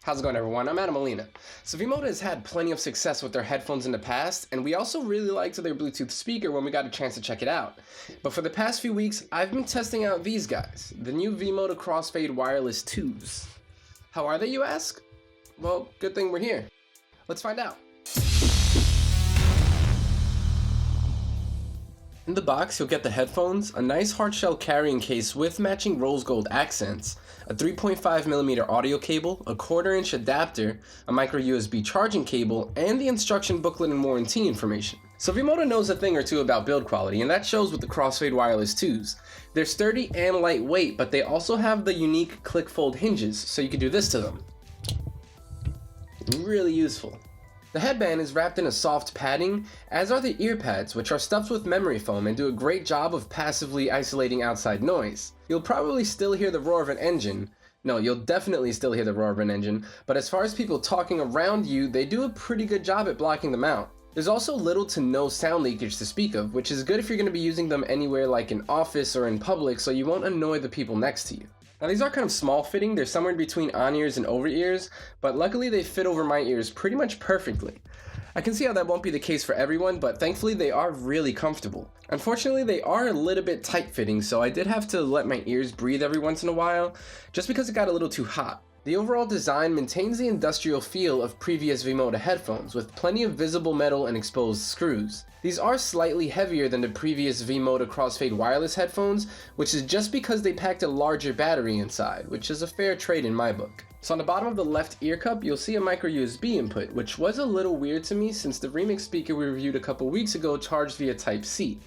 How's it going, everyone? I'm Adam Molina. So V-MODA has had plenty of success with their headphones in the past, and we also really liked their Bluetooth speaker when we got a chance to check it out. But for the past few weeks, I've been testing out these guys, the new V-MODA Crossfade Wireless 2s. How are they, you ask? Well, good thing we're here. Let's find out. In the box, you'll get the headphones, a nice hardshell carrying case with matching rose gold accents, a 3.5mm audio cable, a 1/4-inch adapter, a micro USB charging cable, and the instruction booklet and warranty information. So V-MODA knows a thing or two about build quality, and that shows with the Crossfade Wireless 2s. They're sturdy and lightweight, but they also have the unique click fold hinges, so you can do this to them. Really useful. The headband is wrapped in a soft padding, as are the ear pads, which are stuffed with memory foam and do a great job of passively isolating outside noise. You'll probably still hear the roar of an engine. No, you'll definitely still hear the roar of an engine, but as far as people talking around you, they do a pretty good job at blocking them out. There's also little to no sound leakage to speak of, which is good if you're going to be using them anywhere like in office or in public, so you won't annoy the people next to you. Now these are kind of small fitting, they're somewhere in between on-ears and over-ears, but luckily they fit over my ears pretty much perfectly. I can see how that won't be the case for everyone, but thankfully they are really comfortable. Unfortunately, they are a little bit tight-fitting, so I did have to let my ears breathe every once in a while, just because it got a little too hot. The overall design maintains the industrial feel of previous V-MODA headphones, with plenty of visible metal and exposed screws. These are slightly heavier than the previous V-MODA Crossfade wireless headphones, which is just because they packed a larger battery inside, which is a fair trade in my book. So on the bottom of the left ear cup, you'll see a micro USB input, which was a little weird to me since the Remix speaker we reviewed a couple weeks ago charged via Type-C.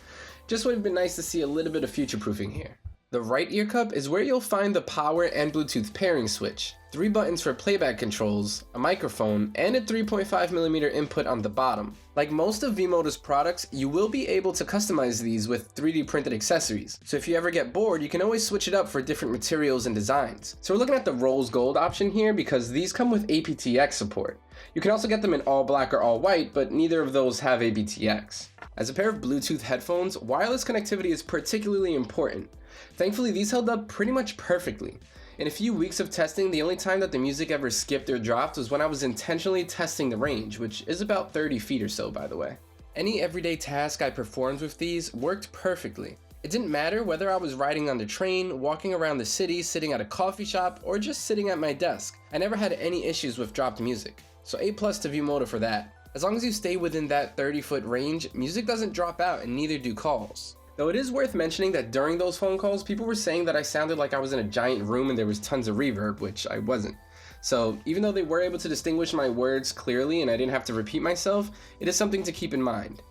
Just would have been nice to see a little bit of future-proofing here. The right ear cup is where you'll find the power and Bluetooth pairing switch, 3 buttons for playback controls, a microphone, and a 3.5mm input on the bottom. Like most of V-MODA's products, you will be able to customize these with 3D printed accessories, so if you ever get bored, you can always switch it up for different materials and designs. So we're looking at the rose gold option here because these come with aptX support. You can also get them in all black or all white, but neither of those have aptX. As a pair of Bluetooth headphones, wireless connectivity is particularly important. Thankfully, these held up pretty much perfectly. In a few weeks of testing, the only time that the music ever skipped or dropped was when I was intentionally testing the range, which is about 30 feet or so, by the way. Any everyday task I performed with these worked perfectly. It didn't matter whether I was riding on the train, walking around the city, sitting at a coffee shop, or just sitting at my desk. I never had any issues with dropped music. So A+ to V-MODA for that. As long as you stay within that 30-foot range, music doesn't drop out and neither do calls. Though it is worth mentioning that during those phone calls, people were saying that I sounded like I was in a giant room and there was tons of reverb, which I wasn't. So even though they were able to distinguish my words clearly and I didn't have to repeat myself, it is something to keep in mind.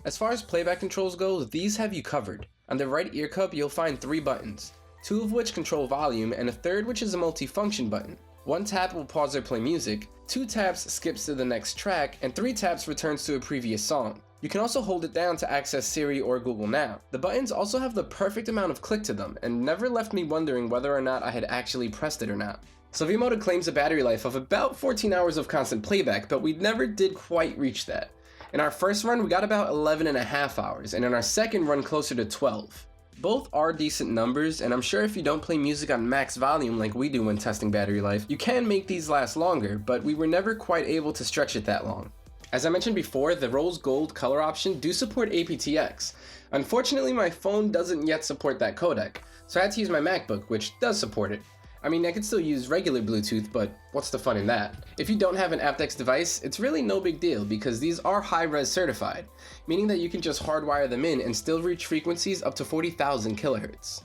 As far as playback controls go, these have you covered. On the right ear cup, you'll find 3 buttons, 2 of which control volume and a third which is a multi-function button. 1 tap will pause or play music, 2 taps skips to the next track, and 3 taps returns to a previous song. You can also hold it down to access Siri or Google Now. The buttons also have the perfect amount of click to them and never left me wondering whether or not I had actually pressed it or not. So V-MODA claims a battery life of about 14 hours of constant playback, but we never did quite reach that. In our first run, we got about 11.5 hours, and in our second run, closer to 12. Both are decent numbers, and I'm sure if you don't play music on max volume like we do when testing battery life, you can make these last longer, but we were never quite able to stretch it that long. As I mentioned before, the rose gold color option do support aptX. Unfortunately, my phone doesn't yet support that codec, so I had to use my MacBook, which does support it. I mean, I could still use regular Bluetooth, but what's the fun in that? If you don't have an aptX device, it's really no big deal because these are high-res certified, meaning that you can just hardwire them in and still reach frequencies up to 40,000 kHz.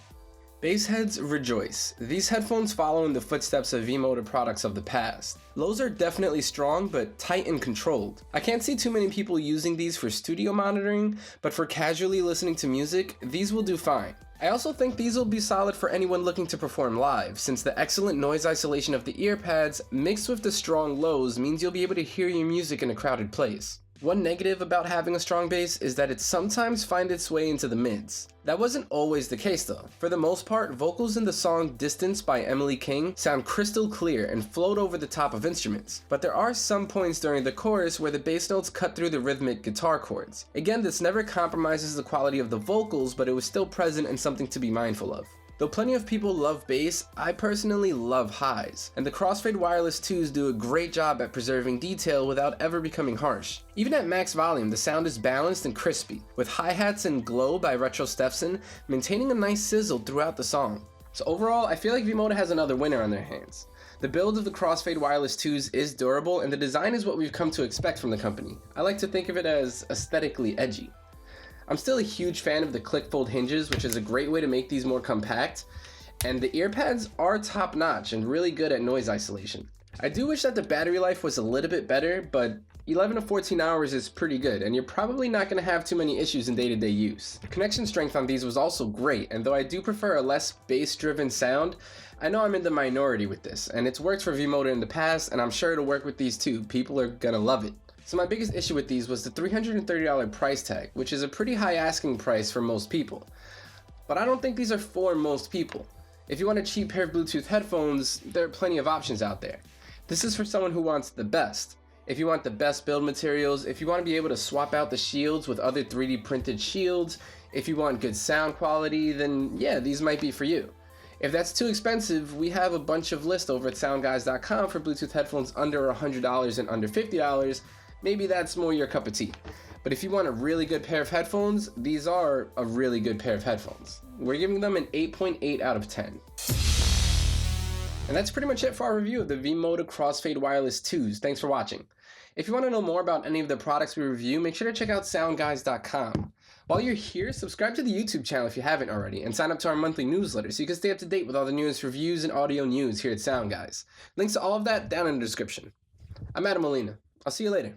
Bassheads rejoice. These headphones follow in the footsteps of V-MODA products of the past. Lows are definitely strong, but tight and controlled. I can't see too many people using these for studio monitoring, but for casually listening to music, these will do fine. I also think these will be solid for anyone looking to perform live, since the excellent noise isolation of the ear pads mixed with the strong lows means you'll be able to hear your music in a crowded place. One negative about having a strong bass is that it sometimes finds its way into the mids. That wasn't always the case though. For the most part, vocals in the song Distance by Emily King sound crystal clear and float over the top of instruments, but there are some points during the chorus where the bass notes cut through the rhythmic guitar chords. Again, this never compromises the quality of the vocals, but it was still present and something to be mindful of. Though plenty of people love bass, I personally love highs, and the Crossfade Wireless 2s do a great job at preserving detail without ever becoming harsh. Even at max volume, the sound is balanced and crispy, with hi-hats and Glow by Retro Steffson maintaining a nice sizzle throughout the song. So overall, I feel like V-MODA has another winner on their hands. The build of the Crossfade Wireless 2s is durable, and the design is what we've come to expect from the company. I like to think of it as aesthetically edgy. I'm still a huge fan of the click-fold hinges, which is a great way to make these more compact, and the ear pads are top-notch and really good at noise isolation. I do wish that the battery life was a little bit better, but 11 to 14 hours is pretty good, and you're probably not going to have too many issues in day-to-day use. Connection strength on these was also great, and though I do prefer a less bass-driven sound, I know I'm in the minority with this, and it's worked for V-MODA in the past, and I'm sure it'll work with these too. People are gonna love it. So my biggest issue with these was the $330 price tag, which is a pretty high asking price for most people. But I don't think these are for most people. If you want a cheap pair of Bluetooth headphones, there are plenty of options out there. This is for someone who wants the best. If you want the best build materials, if you want to be able to swap out the shields with other 3D printed shields, if you want good sound quality, then yeah, these might be for you. If that's too expensive, we have a bunch of lists over at SoundGuys.com for Bluetooth headphones under $100 and under $50. Maybe that's more your cup of tea. But if you want a really good pair of headphones, these are a really good pair of headphones. We're giving them an 8.8 out of 10. And that's pretty much it for our review of the V-MODA Crossfade Wireless 2s. Thanks for watching. If you want to know more about any of the products we review, make sure to check out SoundGuys.com. While you're here, subscribe to the YouTube channel if you haven't already, and sign up to our monthly newsletter so you can stay up to date with all the newest reviews and audio news here at SoundGuys. Links to all of that down in the description. I'm Adam Molina. I'll see you later.